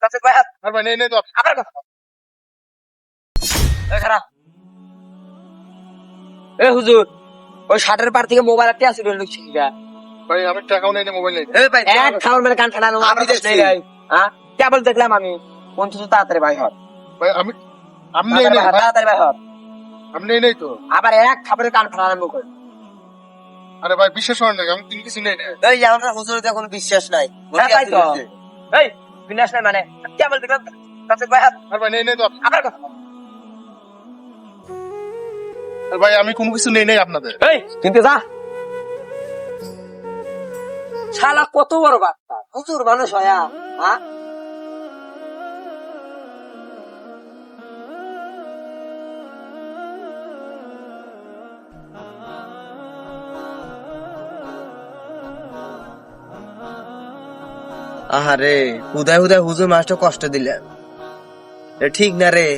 তাতে কয় হাত আর ভাই নেই নেই তো আবার কথা এই খারাপ এ হুজুর ওই শার্টের পার থেকে মোবাইল একটা আসিল লুকছি কিরা ভাই আমি টাকাও নেই মোবাইল নেই এই ভাই এক খাওয়ার মানে কান ঠাড়ানো আমি দেখছি। হ্যাঁ কেবল দেখলাম আমি কোন কিছু তাড়াতাড়ি ভাই হর ভাই আমি নেই নেই ভাই, তাড়াতাড়ি ভাই হর আমি নেই নেই তো আবার এক খাবারের কান ফাড়া আরম্ভ করে আরে ভাই বিশ্বাস করেন না আমি তিন কিছু নেই না এই যে আমার হুজুরের কোনো বিশ্বাস নাই হ্যাঁ, তাই তো। এই বিনাশ নাই মানে কেবল দেখলাম তাতে কয় হাত আর ভাই নেই নেই তো আবার কথা আর ভাই আমি কোনো কিছু নেই নেই আপনাদের এই কিনতে যা শালা কত বড় বাচ্চা হুজুর মানুষ হয়া হ্যাঁ আহারে হুদায় হুদায় হুজুর মাস্টার কষ্ট দিলেন ঠিক না রে।